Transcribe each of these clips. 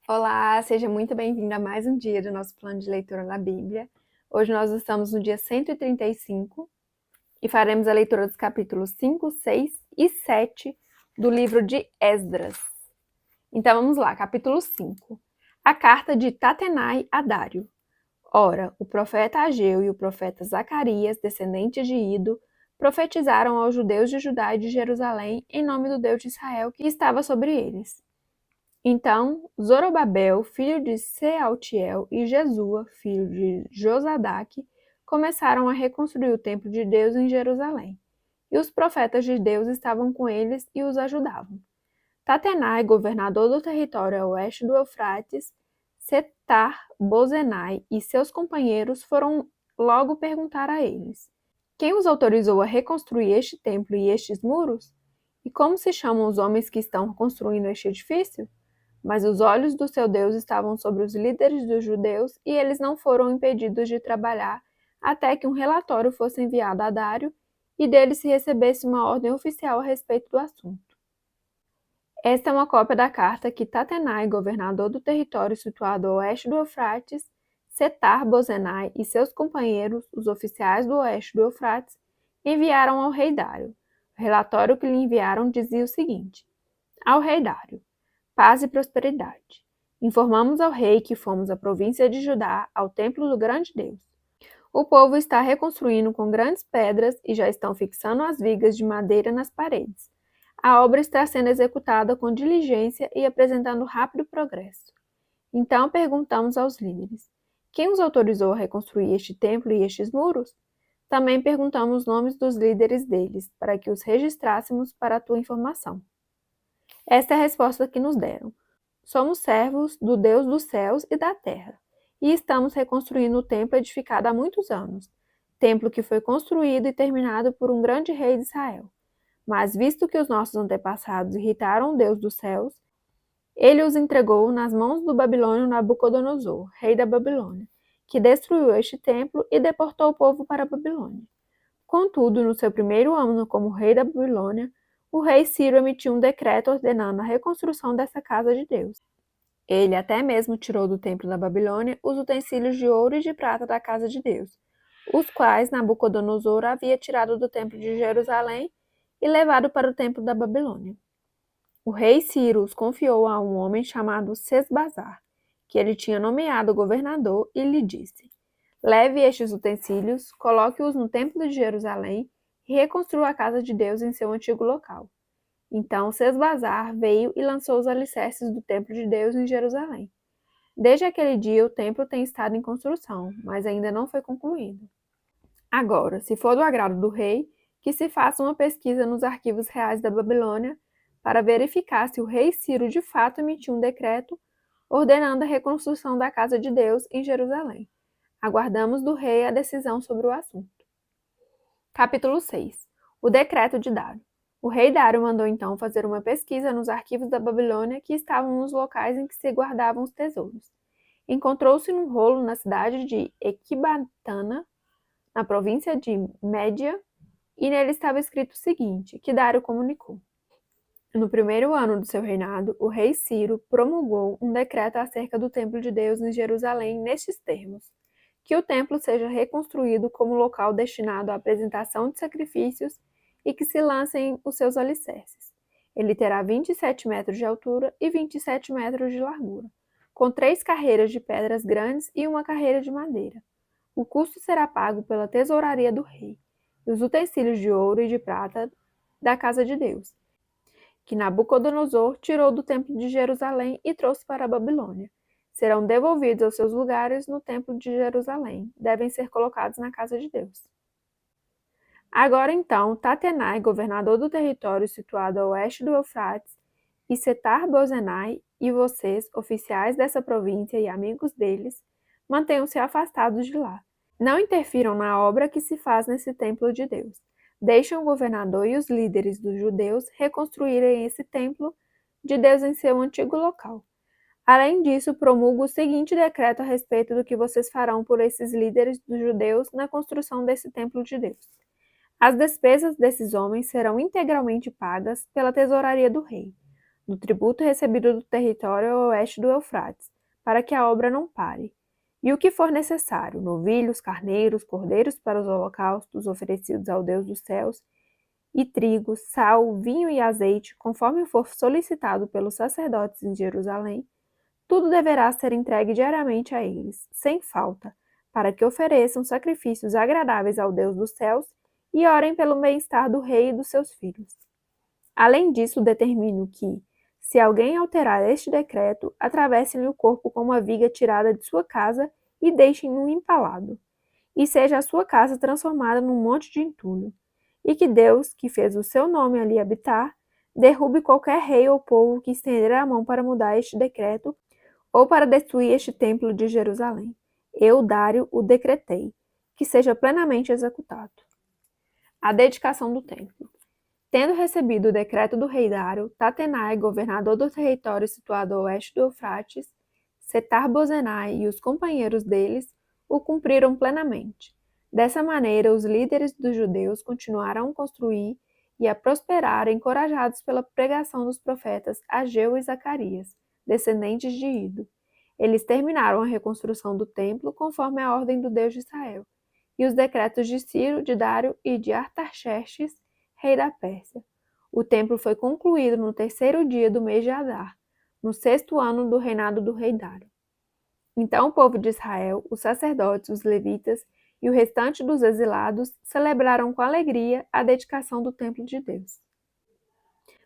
Olá, seja muito bem-vindo a mais um dia do nosso plano de leitura na Bíblia. Hoje nós estamos no dia 135 e faremos a leitura dos capítulos 5, 6 e 7 do livro de Esdras. Então vamos lá, capítulo 5. A carta de Tatenai a Dário. Ora, o profeta Ageu e o profeta Zacarias, descendentes de Ido, profetizaram aos judeus de Judá e de Jerusalém em nome do Deus de Israel que estava sobre eles. Então Zorobabel, filho de Sealtiel, e Jesua, filho de Josadaque, começaram a reconstruir o templo de Deus em Jerusalém. E os profetas de Deus estavam com eles e os ajudavam. Tatenai, governador do território a oeste do Eufrates, Setar-Bozenai e seus companheiros foram logo perguntar a eles: Quem os autorizou a reconstruir este templo e estes muros? E como se chamam os homens que estão construindo este edifício? Mas os olhos do seu Deus estavam sobre os líderes dos judeus e eles não foram impedidos de trabalhar até que um relatório fosse enviado a Dário e dele se recebesse uma ordem oficial a respeito do assunto. Esta é uma cópia da carta que Tatenai, governador do território situado a oeste do Eufrates, Setar-Bozenai e seus companheiros, os oficiais do oeste do Eufrates, enviaram ao rei Dário. O relatório que lhe enviaram dizia o seguinte: Ao rei Dário, paz e prosperidade. Informamos ao rei que fomos à província de Judá, ao templo do grande Deus. O povo está reconstruindo com grandes pedras e já estão fixando as vigas de madeira nas paredes. A obra está sendo executada com diligência e apresentando rápido progresso. Então perguntamos aos líderes: Quem os autorizou a reconstruir este templo e estes muros? Também perguntamos os nomes dos líderes deles, para que os registrássemos para a tua informação. Esta é a resposta que nos deram. Somos servos do Deus dos céus e da terra, e estamos reconstruindo o templo edificado há muitos anos, templo que foi construído e terminado por um grande rei de Israel. Mas visto que os nossos antepassados irritaram o Deus dos céus, ele os entregou nas mãos do babilônio Nabucodonosor, rei da Babilônia, que destruiu este templo e deportou o povo para a Babilônia. Contudo, no seu primeiro ano como rei da Babilônia, o rei Ciro emitiu um decreto ordenando a reconstrução dessa casa de Deus. Ele até mesmo tirou do templo da Babilônia os utensílios de ouro e de prata da casa de Deus, os quais Nabucodonosor havia tirado do templo de Jerusalém e levado para o templo da Babilônia. O rei Ciro os confiou a um homem chamado Sesbazar, que ele tinha nomeado governador, e lhe disse: Leve estes utensílios, coloque-os no templo de Jerusalém e reconstrua a casa de Deus em seu antigo local. Então Sesbazar veio e lançou os alicerces do templo de Deus em Jerusalém. Desde aquele dia o templo tem estado em construção, mas ainda não foi concluído. Agora, se for do agrado do rei, que se faça uma pesquisa nos arquivos reais da Babilônia para verificar se o rei Ciro de fato emitiu um decreto ordenando a reconstrução da casa de Deus em Jerusalém. Aguardamos do rei a decisão sobre o assunto. Capítulo 6. O decreto de Dário. O rei Dário mandou então fazer uma pesquisa nos arquivos da Babilônia que estavam nos locais em que se guardavam os tesouros. Encontrou-se num rolo na cidade de Equibatana, na província de Média, e nele estava escrito o seguinte, que Dário comunicou. No primeiro ano do seu reinado, o rei Ciro promulgou um decreto acerca do templo de Deus em Jerusalém nestes termos: que o templo seja reconstruído como local destinado à apresentação de sacrifícios e que se lancem os seus alicerces. Ele terá 27 metros de altura e 27 metros de largura, com 3 carreiras de pedras grandes e uma carreira de madeira. O custo será pago pela tesouraria do rei, e os utensílios de ouro e de prata da casa de Deus, que Nabucodonosor tirou do templo de Jerusalém e trouxe para a Babilônia. Serão devolvidos aos seus lugares no templo de Jerusalém. Devem ser colocados na casa de Deus. Agora então, Tatenai, governador do território situado a oeste do Eufrates, e Setar-Bozenai, e vocês, oficiais dessa província e amigos deles, mantenham-se afastados de lá. Não interfiram na obra que se faz nesse templo de Deus. Deixem o governador e os líderes dos judeus reconstruírem esse templo de Deus em seu antigo local. Além disso, promulgo o seguinte decreto a respeito do que vocês farão por esses líderes dos judeus na construção desse templo de Deus. As despesas desses homens serão integralmente pagas pela tesouraria do rei. do tributo recebido do território a oeste do Eufrates, para que a obra não pare. E o que for necessário, novilhos, carneiros, cordeiros para os holocaustos oferecidos ao Deus dos céus, e trigo, sal, vinho e azeite, conforme for solicitado pelos sacerdotes em Jerusalém, tudo deverá ser entregue diariamente a eles, sem falta, para que ofereçam sacrifícios agradáveis ao Deus dos céus e orem pelo bem-estar do rei e dos seus filhos. Além disso, determino que, se alguém alterar este decreto, atravessem-lhe o corpo com uma viga tirada de sua casa e deixem-no empalado, e seja a sua casa transformada num monte de entulho, e que Deus, que fez o seu nome ali habitar, derrube qualquer rei ou povo que estender a mão para mudar este decreto ou para destruir este templo de Jerusalém. Eu, Dário, o decretei, que seja plenamente executado. A dedicação do templo. Tendo recebido o decreto do rei Dário, Tatenai, governador do território situado a oeste do Eufrates, Setar-Bozenai e os companheiros deles o cumpriram plenamente. Dessa maneira, os líderes dos judeus continuaram a construir e a prosperar, encorajados pela pregação dos profetas Ageu e Zacarias, descendentes de Ido. Eles terminaram a reconstrução do templo conforme a ordem do Deus de Israel, e os decretos de Ciro, de Dário e de Artaxerxes, rei da Pérsia. O templo foi concluído no 3º dia do mês de Adar, no 6º ano do reinado do rei Dário. Então o povo de Israel, os sacerdotes, os levitas e o restante dos exilados celebraram com alegria a dedicação do templo de Deus.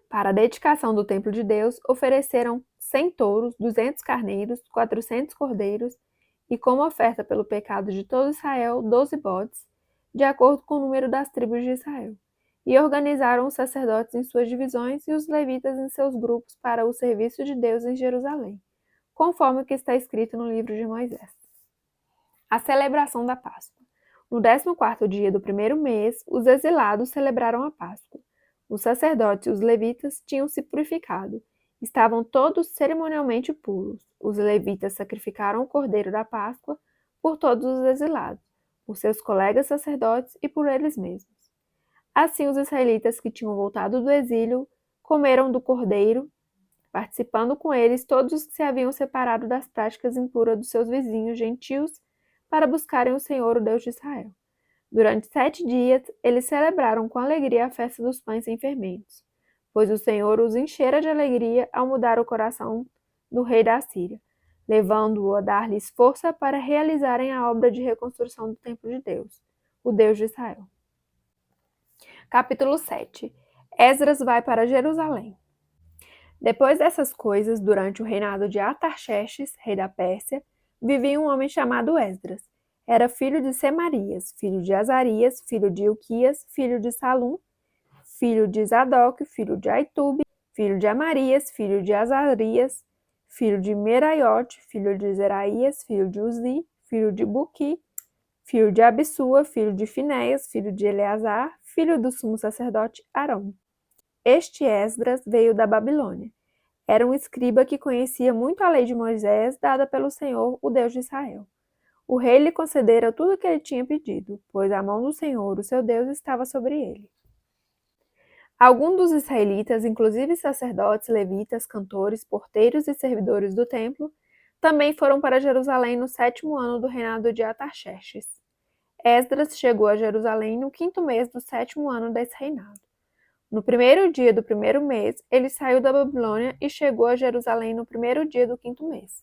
Para a dedicação do templo de Deus, ofereceram 100 touros, 200 carneiros, 400 cordeiros e, como oferta pelo pecado de todo Israel, 12 bodes, de acordo com o número das tribos de Israel. E organizaram os sacerdotes em suas divisões e os levitas em seus grupos para o serviço de Deus em Jerusalém, conforme o que está escrito no livro de Moisés. A celebração da Páscoa. No 14º dia do primeiro mês, os exilados celebraram a Páscoa. Os sacerdotes e os levitas tinham se purificado. Estavam todos cerimonialmente puros. Os levitas sacrificaram o cordeiro da Páscoa por todos os exilados, por seus colegas sacerdotes e por eles mesmos. Assim, os israelitas que tinham voltado do exílio comeram do cordeiro, participando com eles todos os que se haviam separado das práticas impuras dos seus vizinhos gentios para buscarem o Senhor, o Deus de Israel. Durante 7 dias, eles celebraram com alegria a festa dos pães sem fermentos, pois o Senhor os enchera de alegria ao mudar o coração do rei da Síria, levando-o a dar-lhes força para realizarem a obra de reconstrução do templo de Deus, o Deus de Israel. Capítulo 7. Esdras vai para Jerusalém. Depois dessas coisas, durante o reinado de Artaxerxes, rei da Pérsia, vivia um homem chamado Esdras. Era filho de Semarias, filho de Azarias, filho de Ilquias, filho de Salum, filho de Zadok, filho de Aitube, filho de Amarias, filho de Azarias, filho de Meraiote, filho de Zeraías, filho de Uzi, filho de Buqui, filho de Abissua, filho de Finéias, filho de Eleazar, filho do sumo sacerdote Arão. Este Esdras veio da Babilônia. Era um escriba que conhecia muito a lei de Moisés dada pelo Senhor, o Deus de Israel. O rei lhe concedera tudo o que ele tinha pedido, pois a mão do Senhor, o seu Deus, estava sobre ele. Alguns dos israelitas, inclusive sacerdotes, levitas, cantores, porteiros e servidores do templo, também foram para Jerusalém no 7º ano do reinado de Artaxerxes. Esdras chegou a Jerusalém no 5º mês do 7º ano desse reinado. No 1º dia do 1º mês, ele saiu da Babilônia e chegou a Jerusalém no 1º dia do 5º mês,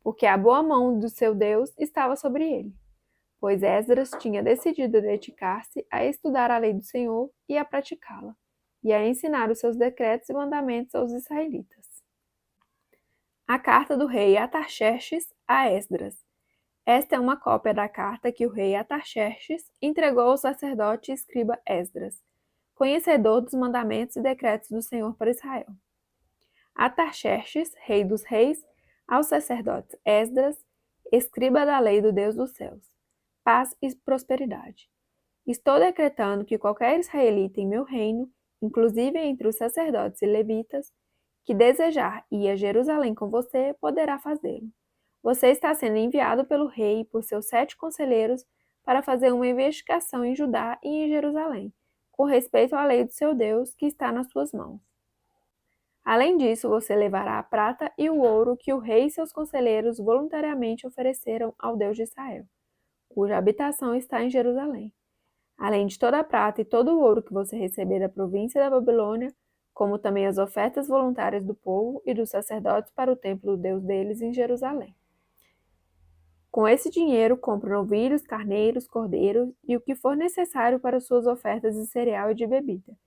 porque a boa mão do seu Deus estava sobre ele, pois Esdras tinha decidido dedicar-se a estudar a lei do Senhor e a praticá-la, e a ensinar os seus decretos e mandamentos aos israelitas. A carta do rei Artaxerxes a Esdras. Esta é uma cópia da carta que o rei Artaxerxes entregou ao sacerdote e escriba Esdras, conhecedor dos mandamentos e decretos do Senhor para Israel. Artaxerxes, rei dos reis, aos sacerdotes Esdras, escriba da lei do Deus dos céus. Paz e prosperidade. Estou decretando que qualquer israelita em meu reino, inclusive entre os sacerdotes e levitas, que desejar ir a Jerusalém com você, poderá fazê-lo. Você está sendo enviado pelo rei e por seus 7 conselheiros para fazer uma investigação em Judá e em Jerusalém, com respeito à lei do seu Deus que está nas suas mãos. Além disso, você levará a prata e o ouro que o rei e seus conselheiros voluntariamente ofereceram ao Deus de Israel, cuja habitação está em Jerusalém. Além de toda a prata e todo o ouro que você receber da província da Babilônia, como também as ofertas voluntárias do povo e dos sacerdotes para o templo do Deus deles em Jerusalém. Com esse dinheiro, compre novilhos, carneiros, cordeiros e o que for necessário para suas ofertas de cereal e de bebida,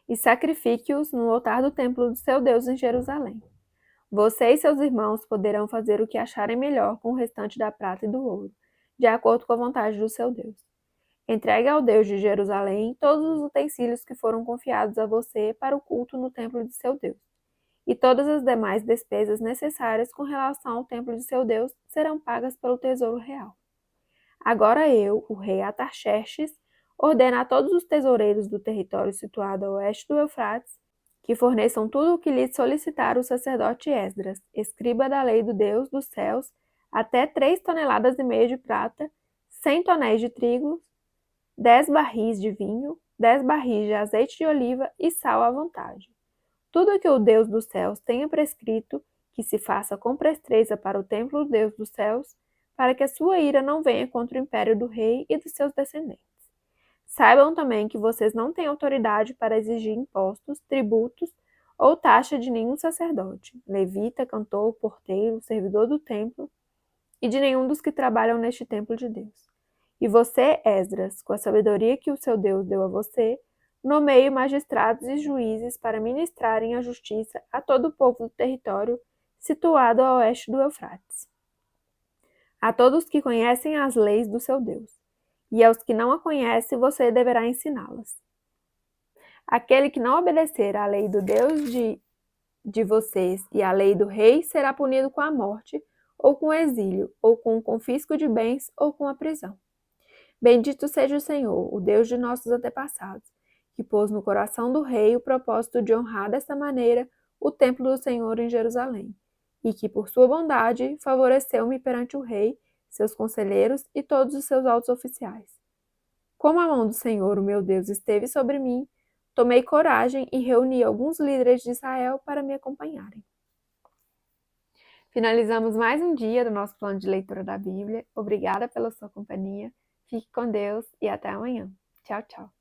e sacrifique-os no altar do templo do seu Deus em Jerusalém. Você e seus irmãos poderão fazer o que acharem melhor com o restante da prata e do ouro, de acordo com a vontade do seu Deus. Entregue ao Deus de Jerusalém todos os utensílios que foram confiados a você para o culto no templo de seu Deus. E todas as demais despesas necessárias com relação ao templo de seu Deus serão pagas pelo tesouro real. Agora eu, o rei Atarxerxes, ordeno a todos os tesoureiros do território situado a oeste do Eufrates que forneçam tudo o que lhes solicitar o sacerdote Esdras, escriba da lei do Deus dos céus, até 3,5 toneladas de prata, 100 tonéis de trigo, 10 barris de vinho, 10 barris de azeite de oliva e sal à vontade. Tudo o que o Deus dos céus tenha prescrito, que se faça com presteza para o templo do Deus dos céus, para que a sua ira não venha contra o império do rei e dos seus descendentes. Saibam também que vocês não têm autoridade para exigir impostos, tributos ou taxa de nenhum sacerdote, levita, cantor, porteiro, servidor do templo e de nenhum dos que trabalham neste templo de Deus. E você, Esdras, com a sabedoria que o seu Deus deu a você, nomeie magistrados e juízes para ministrarem a justiça a todo o povo do território situado a oeste do Eufrates. A todos que conhecem as leis do seu Deus, e aos que não a conhecem você deverá ensiná-las. Aquele que não obedecer à lei do Deus de vocês e à lei do rei será punido com a morte, ou com o exílio, ou com o confisco de bens, ou com a prisão. Bendito seja o Senhor, o Deus de nossos antepassados, que pôs no coração do rei o propósito de honrar desta maneira o templo do Senhor em Jerusalém, e que, por sua bondade, favoreceu-me perante o rei, seus conselheiros e todos os seus altos oficiais. Como a mão do Senhor, o meu Deus, esteve sobre mim, tomei coragem e reuni alguns líderes de Israel para me acompanharem. Finalizamos mais um dia do nosso plano de leitura da Bíblia. Obrigada pela sua companhia. Fique com Deus e até amanhã. Tchau, tchau.